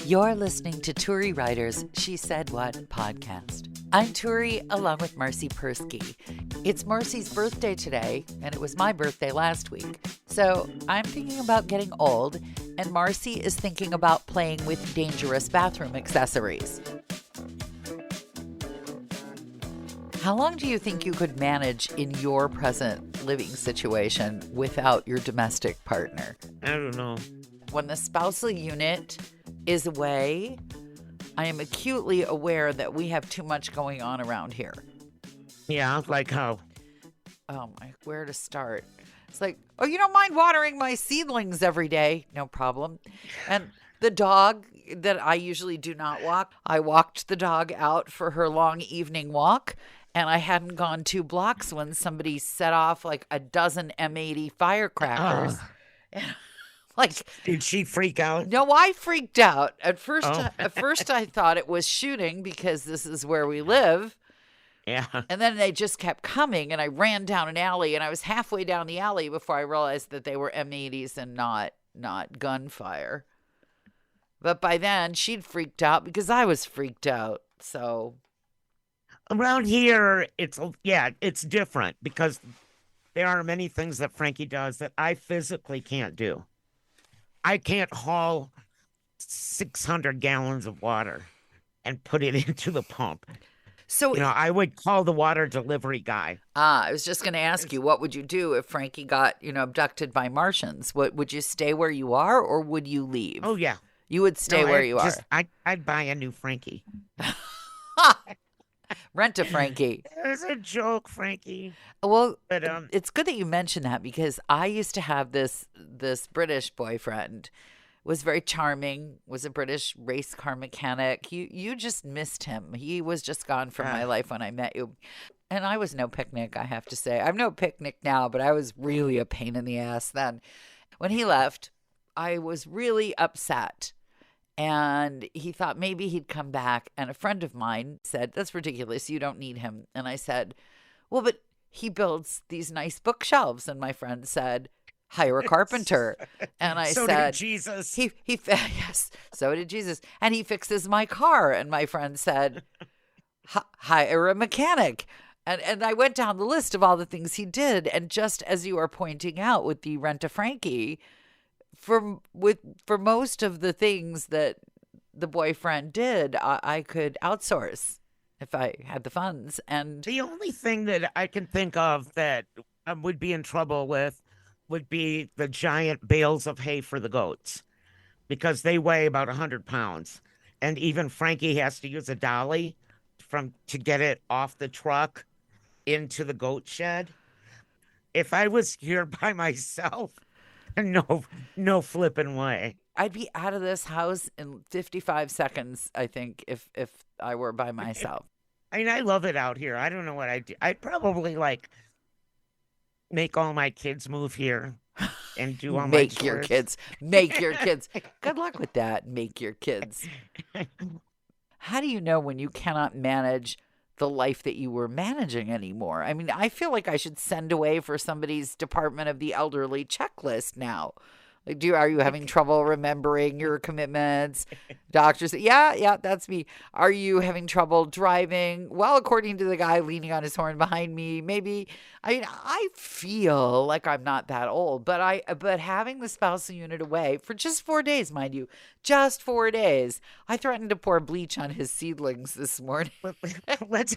You're listening to Turi Writer's She Said What podcast. I'm Turi, along with Marcy Persky. It's Marcy's birthday today, and it was my birthday last week. So I'm thinking about getting old, and Marcy is thinking about playing with dangerous bathroom accessories. How long do you think you could manage in your present living situation without your domestic partner? I don't know. When the spousal unit is away, I am acutely aware that we have too much going on around here. Yeah, like how? Where to start? It's like, oh, you don't mind watering my seedlings every day? No problem. And the dog that I usually do not walk, I walked the dog out for her long evening walk, and I hadn't gone 2 blocks when somebody set off like a dozen M80 firecrackers. Like, did she freak out? No, I freaked out. At first I thought it was shooting because this is where we live. Yeah. And then they just kept coming, and I ran down an alley, and I was halfway down the alley before I realized that they were M80s and not gunfire. But by then, she'd freaked out because I was freaked out. So around here, it's different because there are many things that Frankie does that I physically can't do. I can't haul 600 gallons of water and put it into the pump. So, I would call the water delivery guy. I was just going to ask you, what would you do if Frankie got, abducted by Martians? Would you stay where you are, or would you leave? Oh, yeah. You would stay where you are. I'd buy a new Frankie. Rent a Frankie. It was a joke, Frankie. Well, but it's good that you mentioned that because I used to have this British boyfriend. Was very charming, was a British race car mechanic. You just missed him. He was just gone from my life when I met you. And I was no picnic, I have to say. I'm no picnic now, but I was really a pain in the ass then. When he left, I was really upset. And he thought maybe he'd come back. And a friend of mine said, "That's ridiculous. You don't need him." And I said, "Well, but he builds these nice bookshelves." And my friend said, "Hire a carpenter." And I said, "So did Jesus." Yes, so did Jesus. And he fixes my car. And my friend said, "Hire a mechanic." And I went down the list of all the things he did. And just as you are pointing out with the Rent a Frankie, for most of the things that the boyfriend did, I could outsource if I had the funds. And the only thing that I can think of that I would be in trouble with would be the giant bales of hay for the goats, because they weigh about 100 pounds. And even Frankie has to use a dolly to get it off the truck into the goat shed. If I was here by myself, no flipping way. I'd be out of this house in 55 seconds, I think, if I were by myself. I mean, I love it out here. I don't know what I'd do. I'd probably make all my kids move here and do all my chores. Make your kids. Good luck with that. Make your kids. How do you know when you cannot manage the life that you were managing anymore? I mean, I feel like I should send away for somebody's Department of the Elderly checklist now. Like, are you having trouble remembering your commitments? Doctors, yeah, that's me. Are you having trouble driving? Well, according to the guy leaning on his horn behind me, maybe. I mean, I feel like I'm not that old, but having the spousal unit away for just 4 days, mind you, just 4 days. I threatened to pour bleach on his seedlings this morning. Let's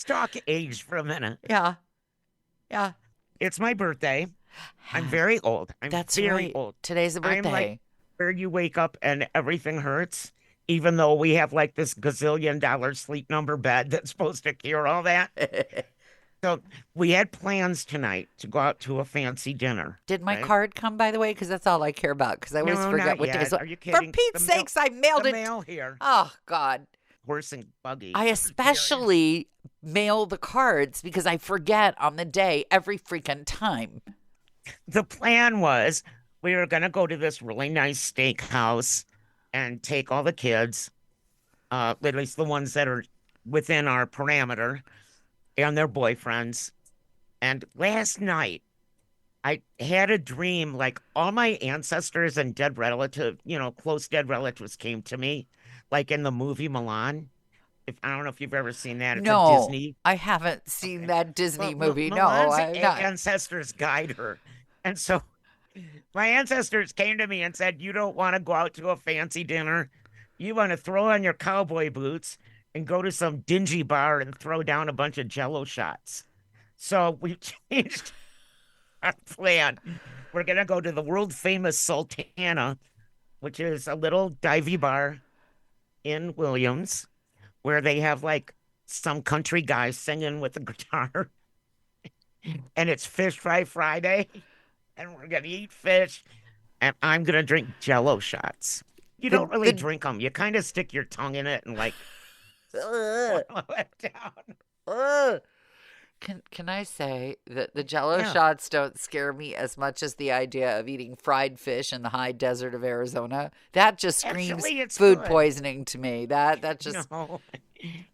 talk age for a minute. Yeah. It's my birthday. I'm very old. That's very right. old. Today's a birthday. I'm like where you wake up and everything hurts, even though we have like this gazillion-dollar sleep number bed that's supposed to cure all that. So we had plans tonight to go out to a fancy dinner. Did my card come, by the way? Because that's all I care about. Because I always forget what days. Are you kidding? For Pete's sakes, I mailed it. Mail here. Oh, God. Horse and buggy. I especially mail the cards because I forget on the day every freaking time. The plan was we were going to go to this really nice steakhouse and take all the kids, at least the ones that are within our parameter, and their boyfriends. And last night, I had a dream, like all my ancestors and dead relative, close dead relatives came to me, like in the movie Milan. If I don't know if you've ever seen that, it's a No, Disney. I haven't seen Okay. that Disney Well, movie. No, Milan's I'm not. ancestors guide her. And so my ancestors came to me and said, "You don't want to go out to a fancy dinner. You want to throw on your cowboy boots and go to some dingy bar and throw down a bunch of jello shots." So we changed our plan. We're going to go to the world famous Sultana, which is a little divey bar in Williams where they have like some country guy singing with a guitar. And it's Fish Fry Friday. And we're going to eat fish. And I'm going to drink jello shots. You don't really The drink them. You kind of stick your tongue in it and like Ugh, swallow it down. ugh. Can I say that the Jello Yeah. shots don't scare me as much as the idea of eating fried fish in the high desert of Arizona? That just screams Actually, it's food good. poisoning to me. That just No.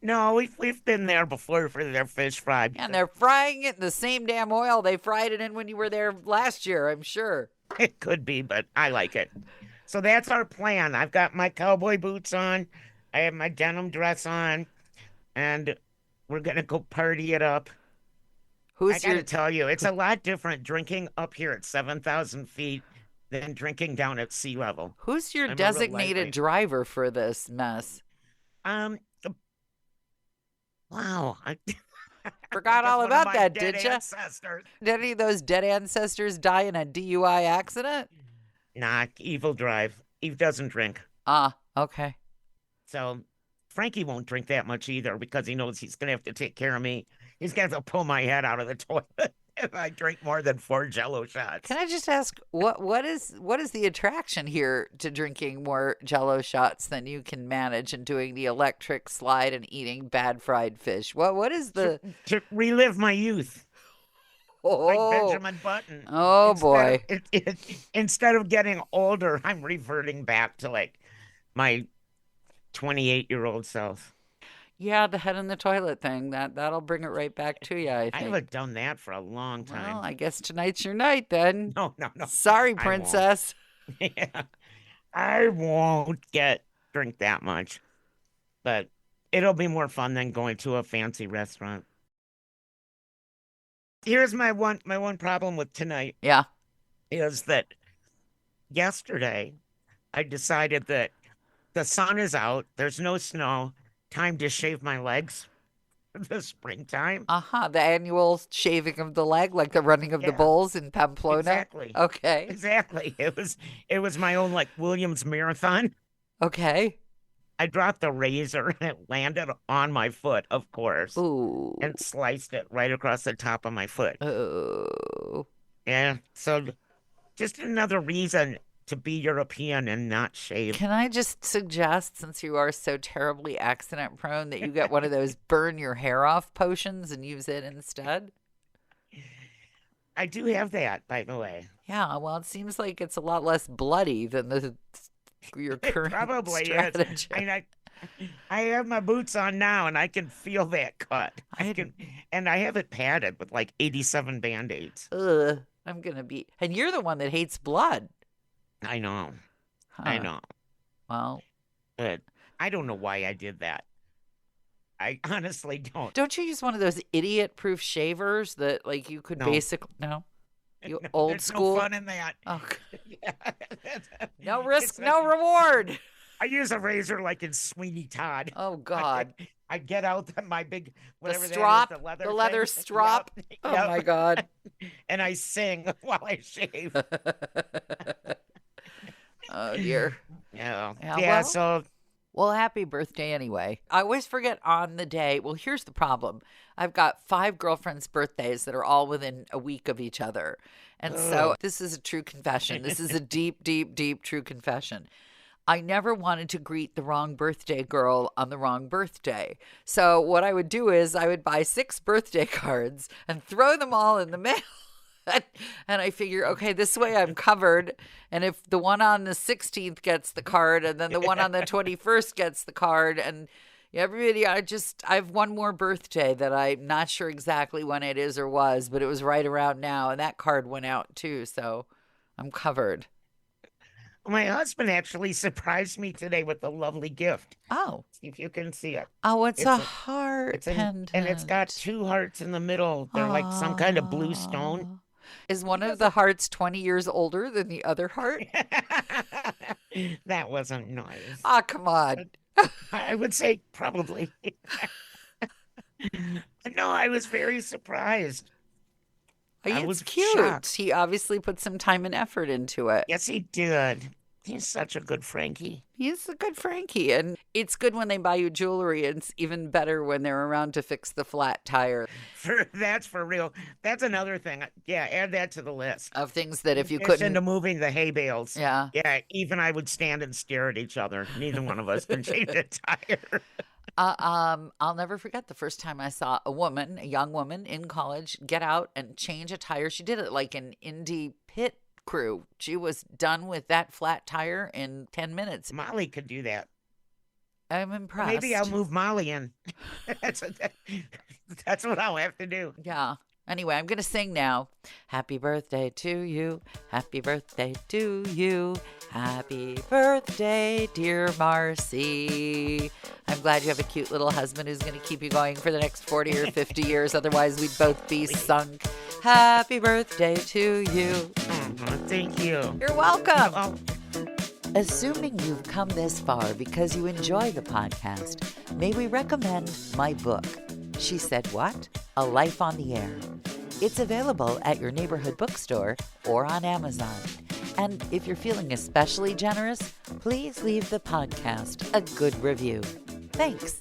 No, we've been there before for their fish fry. and they're frying it in the same damn oil they fried it in when you were there last year, I'm sure. It could be, but I like it. So that's our plan. I've got my cowboy boots on. I have my denim dress on, and we're gonna go party it up. I Who's gotta your tell you, it's a lot different drinking up here at 7,000 feet than drinking down at sea level. who's your I'm a real designated lightweight. driver for this mess? Um, wow. Forgot Just all one of about my that, dead did you? ancestors. Did any of those dead ancestors die in a DUI accident? Nah, Evil drive. Eve doesn't drink. Ah, okay. So Frankie won't drink that much either because he knows he's gonna have to take care of me. He's gonna have to pull my head out of the toilet if I drink more than 4 jello shots. Can I just ask what is the attraction here to drinking more Jello shots than you can manage and doing the electric slide and eating bad fried fish? What is the To relive my youth, like oh Benjamin Button. oh boy? Instead of getting older, I'm reverting back to like my 28-year-old self. Yeah, the head in the toilet thing that'll bring it right back to you. I I think. haven't done that for a long Well, time. I guess tonight's your night then. No, no, no. Sorry, I won't. princess. Yeah, I won't drink that much, but it'll be more fun than going to a fancy restaurant. Here's my one problem with tonight Yeah. is that yesterday I decided that the sun is out, there's no snow, time to shave my legs for the springtime. Uh-huh. The annual shaving of the leg, like the running of the Yeah, bulls in Pamplona. exactly. Okay. Exactly. It was my own like Williams marathon. Okay. I dropped the razor and it landed on my foot, of course, Ooh. and sliced it right across the top of my foot. Oh. Yeah. So just another reason to be European and not shave. Can I just suggest, since you are so terribly accident prone, that you get one of those burn your hair off potions and use it instead? I do have that, by the way. Yeah, well, it seems like it's a lot less bloody than your It current probably is. strategy. I mean, I have my boots on now and I can feel that cut. And I have it padded with like 87 band-aids. Ugh, I'm gonna be. And you're the one that hates blood. I know. Huh. I know. Well, But I don't know why I did that. I honestly don't. don't you use one of those idiot-proof shavers that, like, you could No. basically no, you No, old there's school. no fun in that. Oh, Yeah. no risk, It's no like- reward. I use a razor like in Sweeney Todd. Oh God, I get out my big whatever strop, that is, the leather thing. strop. Yep, Oh yep. my God. And I sing while I shave. Oh dear. Yeah. Yeah, Yeah. well- So Well, happy birthday anyway. I always forget on the day. Well, here's the problem. I've got 5 girlfriends' birthdays that are all within a week of each other. And so this is a true confession. This is a deep, deep, deep true confession. I never wanted to greet the wrong birthday girl on the wrong birthday. So what I would do is I would buy 6 birthday cards and throw them all in the mail. And I figure, okay, this way I'm covered. And if the one on the 16th gets the card, and then the one on the 21st gets the card, and Everybody, I have one more birthday that I'm not sure exactly when it is or was, but it was right around now. And that card went out too. So I'm covered. My husband actually surprised me today with a lovely gift. Oh. See if you can see it. Oh, it's a heart pendant. And it's got 2 hearts in the middle. They're like some kind of blue stone. Is one of the hearts 20 years older than the other heart? That wasn't nice. Ah, come on. I would say probably. No, I was very surprised. It's cute. Shocked. He obviously put some time and effort into it. Yes, he did. He's such a good Frankie. He's a good Frankie. And it's good when they buy you jewelry. And it's even better when they're around to fix the flat tire. That's for real. That's another thing. Yeah, add that to the list. Of things that if you couldn't. Into moving the hay bales. Yeah. Yeah, even I would stand and stare at each other. Neither one of us can change a tire. I'll never forget the first time I saw a young woman in college, get out and change a tire. She did it like an Indy pit crew. She was done with that flat tire in 10 minutes. Molly could do that. I'm impressed. Maybe I'll move Molly in. That's what I'll have to do. Yeah. Anyway, I'm going to sing now. Happy birthday to you. Happy birthday to you. Happy birthday, dear Marcy. I'm glad you have a cute little husband who's going to keep you going for the next 40 or 50 years. Otherwise, we'd both be sunk. Happy birthday to you. Thank you. You're welcome. Assuming you've come this far because you enjoy the podcast, may we recommend my book, She Said What? A Life on the Air. It's available at your neighborhood bookstore or on Amazon. And if you're feeling especially generous, please leave the podcast a good review. Thanks.